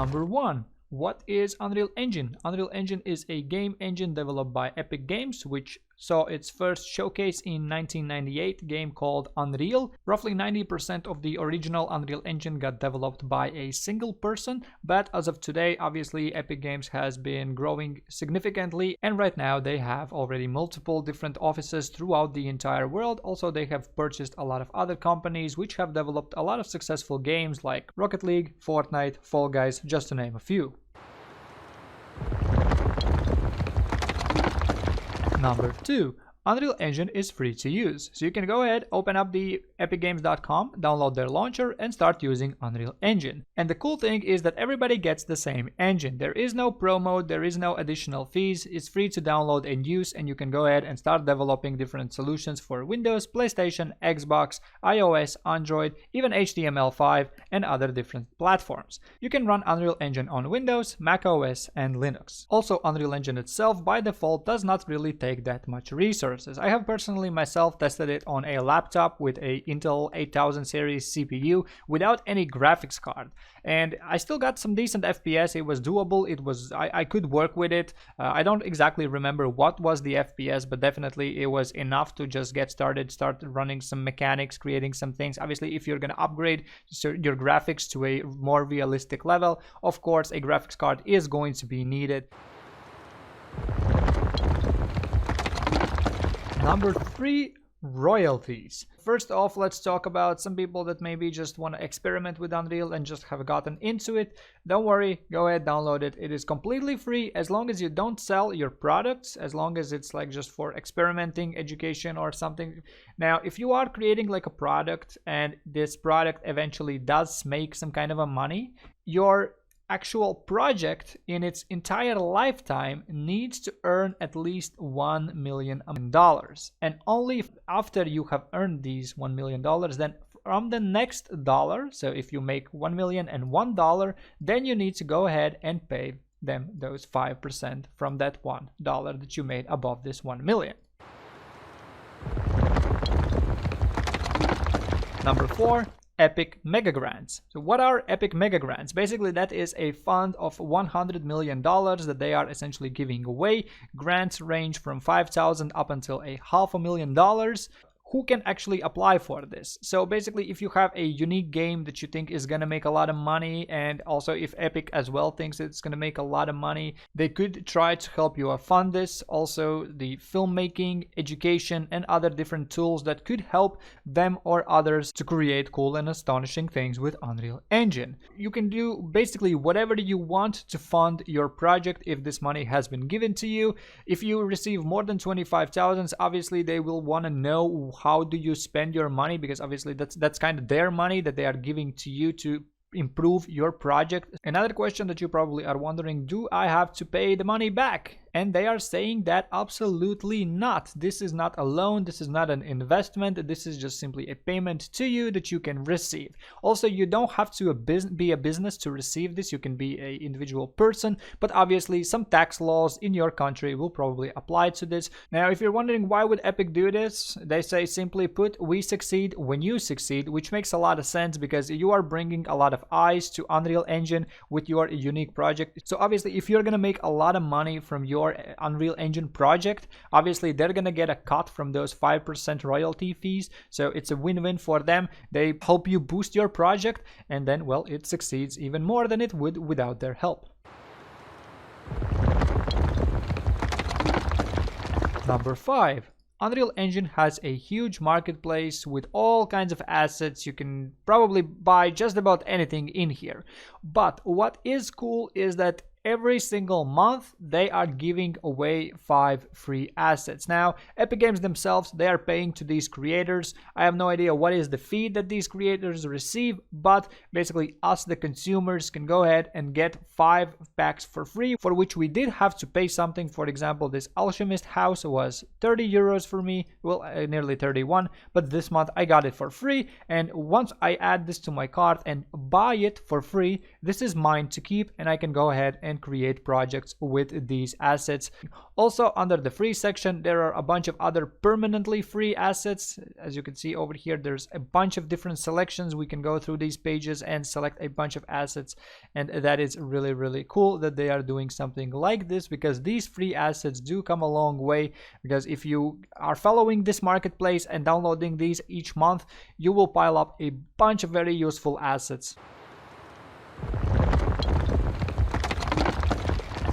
Number 1. What is Unreal Engine? Unreal Engine is a game engine developed by Epic Games, which saw its first showcase in 1998 game called Unreal. Roughly 90% of the original Unreal Engine got developed by a single person, but as of today, obviously Epic Games has been growing significantly, and right now they have already multiple different offices throughout the entire world. Also, they have purchased a lot of other companies which have developed a lot of successful games like Rocket League, Fortnite, Fall Guys, just to name a few. Number 2. Unreal Engine is free to use, so you can go ahead, open up the epicgames.com, download their launcher and start using Unreal Engine. And the cool thing is that everybody gets the same engine. There is no pro mode, there is no additional fees, it's free to download and use, and you can go ahead and start developing different solutions for Windows, PlayStation, Xbox, iOS, Android, even HTML5 and other different platforms. You can run Unreal Engine on Windows, Mac OS and Linux. Also, Unreal Engine itself by default does not really take that much resources. I have personally myself tested it on a laptop with a Intel 8000 series CPU without any graphics card, and I still got some decent FPS. It was doable. I could work with it. I don't exactly remember what was the FPS, but definitely it was enough to just get started, start running some mechanics, creating some things. Obviously, if you're going to upgrade your graphics to a more realistic level, of course a graphics card is going to be needed. Number 3, royalties. First off, let's talk about some people that maybe just want to experiment with Unreal and just have gotten into it. Don't worry, go ahead, download it. It is completely free as long as you don't sell your products, as long as it's like just for experimenting, education or something. Now, if you are creating like a product and this product eventually does make some kind of a money, your actual project in its entire lifetime needs to earn at least $1 million. And only after you have earned these $1 million, then from the next dollar, so if you make $1,001, then you need to go ahead and pay them those 5% from that $1 that you made above this 1 million. Number 4. Epic Mega Grants. So what are Epic Mega Grants? Basically, that is a fund of $100 million that they are essentially giving away. Grants range from $5,000 up until $500,000. Who can actually apply for this? So basically, if you have a unique game that you think is going to make a lot of money, and also if Epic as well thinks it's going to make a lot of money, they could try to help you fund this. Also, the filmmaking, education, and other different tools that could help them or others to create cool and astonishing things with Unreal Engine. You can do basically whatever you want to fund your project if this money has been given to you. If you receive more than 25,000, obviously they will want to know how do you spend your money, because obviously that's kind of their money that they are giving to you to improve your project. Another question that you probably are wondering, do I have to pay the money back? And they are saying that absolutely not. This is not a loan, this is not an investment, this is just simply a payment to you that you can receive. Also, you don't have to be a business to receive this. You can be an individual person, but obviously some tax laws in your country will probably apply to this. Now, if you're wondering why would Epic do this, they say simply put, we succeed when you succeed, which makes a lot of sense because you are bringing a lot of eyes to Unreal Engine with your unique project. So obviously, if you're gonna make a lot of money from your Unreal Engine project, obviously they're gonna get a cut from those 5% royalty fees. So it's a win-win for them. They help you boost your project, and then, well, it succeeds even more than it would without their help. Number 5. Unreal Engine has a huge marketplace with all kinds of assets. You can probably buy just about anything in here. But what is cool is that every single month they are giving away 5 free assets. Now, Epic Games themselves, they are paying to these creators. I have no idea what is the fee that these creators receive, but basically us, the consumers, can go ahead and get 5 packs for free, for which we did have to pay something. For example, this Alchemist house was 30 euros for me, well, nearly 31, but this month I got it for free. And once I add this to my cart and buy it for free, this is mine to keep, and I can go ahead and create projects with these assets. Also, under the free section, there are a bunch of other permanently free assets. As you can see over here, there's a bunch of different selections. We can go through these pages and select a bunch of assets, and that is really, really cool that they are doing something like this, because these free assets do come a long way. Because if you are following this marketplace and downloading these each month, you will pile up a bunch of very useful assets.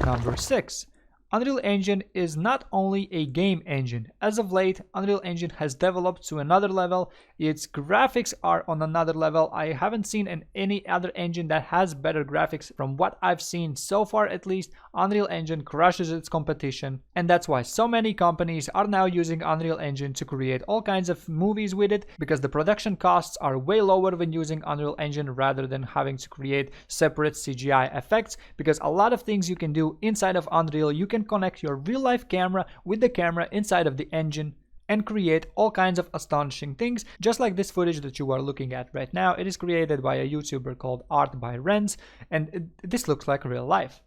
Number 6. Unreal Engine is not only a game engine. As of late, Unreal Engine has developed to another level. Its graphics are on another level. I haven't seen any other engine that has better graphics. From what I've seen so far, at least, Unreal Engine crushes its competition. And that's why so many companies are now using Unreal Engine to create all kinds of movies with it, because the production costs are way lower when using Unreal Engine rather than having to create separate CGI effects. Because a lot of things you can do inside of Unreal, you can connect your real-life camera with the camera inside of the engine and create all kinds of astonishing things, just like this footage that you are looking at right now. It is created by a YouTuber called Art by Renz, and this looks like real life.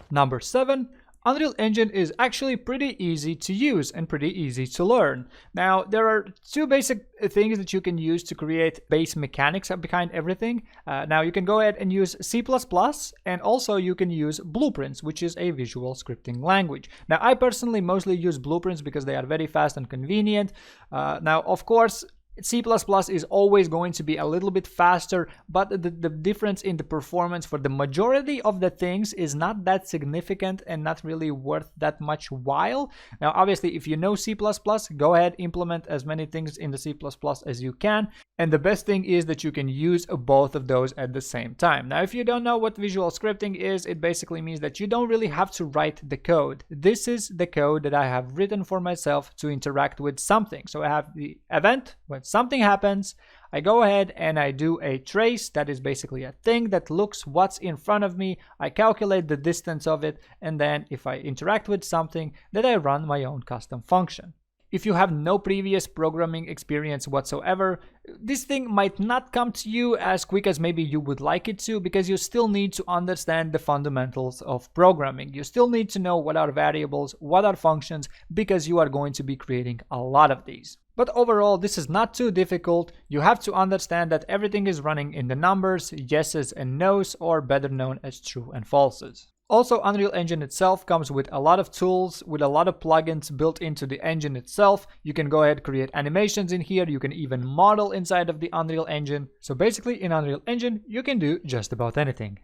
Number 7. Unreal Engine is actually pretty easy to use and pretty easy to learn. Now, there are two basic things that you can use to create base mechanics behind everything. Now, you can go ahead and use C++, and also you can use Blueprints, which is a visual scripting language. Now, I personally mostly use Blueprints because they are very fast and convenient. Now, of course, C++ is always going to be a little bit faster, but the difference in the performance for the majority of the things is not that significant and not really worth that much while. Now, obviously, if you know C++, go ahead, implement as many things in the C++ as you can. And the best thing is that you can use both of those at the same time. Now, if you don't know what visual scripting is, it basically means that you don't really have to write the code. This is the code that I have written for myself to interact with something. So I have the event. When something happens, I go ahead and I do a trace. That is basically a thing that looks what's in front of me. I calculate the distance of it, and then if I interact with something, then I run my own custom function. If you have no previous programming experience whatsoever, this thing might not come to you as quick as maybe you would like it to, because you still need to understand the fundamentals of programming. You still need to know what are variables, what are functions, because you are going to be creating a lot of these. But overall, this is not too difficult. You have to understand that everything is running in the numbers, yeses and nos, or better known as true and falses. Also, Unreal Engine itself comes with a lot of tools, with a lot of plugins built into the engine itself. You can go ahead and create animations in here. You can even model inside of the Unreal Engine. So basically, in Unreal Engine, you can do just about anything.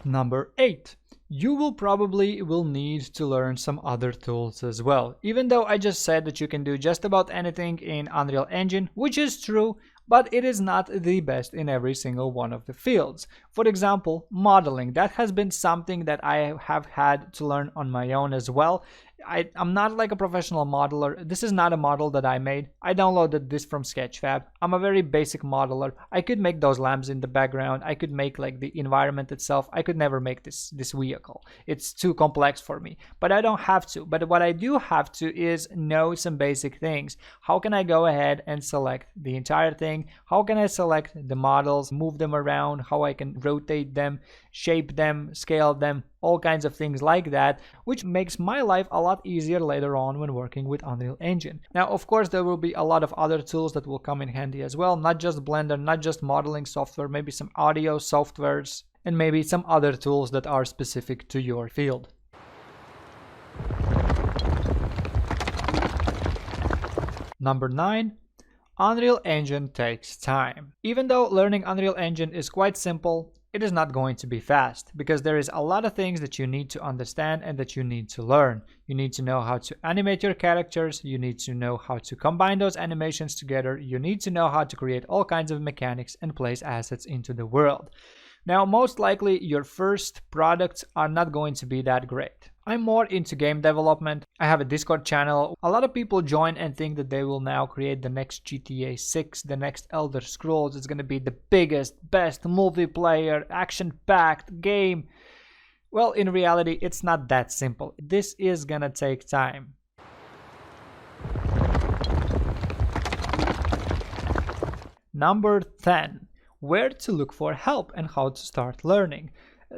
Number 8. You will probably need to learn some other tools as well. Even though I just said that you can do just about anything in Unreal Engine, which is true, but it is not the best in every single one of the fields. For example, modeling. That has been something that I have had to learn on my own as well. I'm not like a professional modeler. This is not a model that I made. I downloaded this from Sketchfab. I'm a very basic modeler. I could make those lamps in the background. I could make like the environment itself. I could never make this vehicle. It's too complex for me. But I don't have to. But what I do have to is know some basic things. How can I go ahead and select the entire thing? How can I select the models, move them around, how I can rotate them, shape them, scale them, all kinds of things like that, which makes my life a lot easier later on when working with Unreal Engine. Now, of course, there will be a lot of other tools that will come in handy as well, not just Blender, not just modeling software, maybe some audio softwares, and maybe some other tools that are specific to your field. Number 9. Unreal Engine takes time. Even though learning Unreal Engine is quite simple, it is not going to be fast, because there is a lot of things that you need to understand and that you need to learn. You need to know how to animate your characters, you need to know how to combine those animations together, you need to know how to create all kinds of mechanics and place assets into the world. Now, most likely your first products are not going to be that great. I'm more into game development. I have a Discord channel. A lot of people join and think that they will now create the next GTA 6, the next Elder Scrolls. It's going to be the biggest, best multiplayer, action-packed game. Well, in reality, it's not that simple. This is going to take time. Number 10, where to look for help and how to start learning.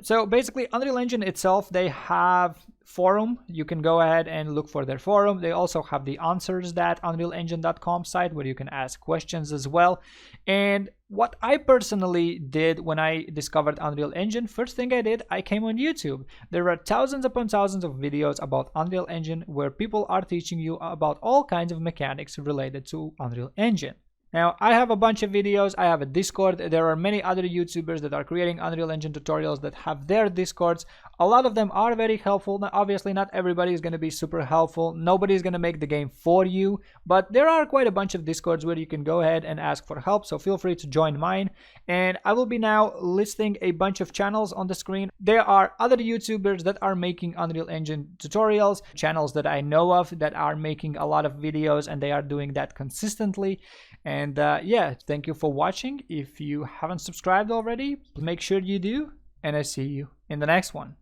So basically, Unreal Engine itself, they have forum. You can go ahead and look for their forum. They also have the answers.unrealengine.com site where you can ask questions as well. And what I personally did when I discovered Unreal Engine, first thing I did, I came on YouTube. There are thousands upon thousands of videos about Unreal Engine where people are teaching you about all kinds of mechanics related to Unreal Engine. Now, I have a bunch of videos. I have a Discord. There are many other YouTubers that are creating Unreal Engine tutorials that have their Discords. A lot of them are very helpful. Now, obviously, not everybody is going to be super helpful. Nobody is going to make the game for you, but there are quite a bunch of Discords where you can go ahead and ask for help. So feel free to join mine. And I will be now listing a bunch of channels on the screen. There are other YouTubers that are making Unreal Engine tutorials, channels that I know of that are making a lot of videos, and they are doing that consistently. And yeah, thank you for watching. If you haven't subscribed already, make sure you do, and I see you in the next one.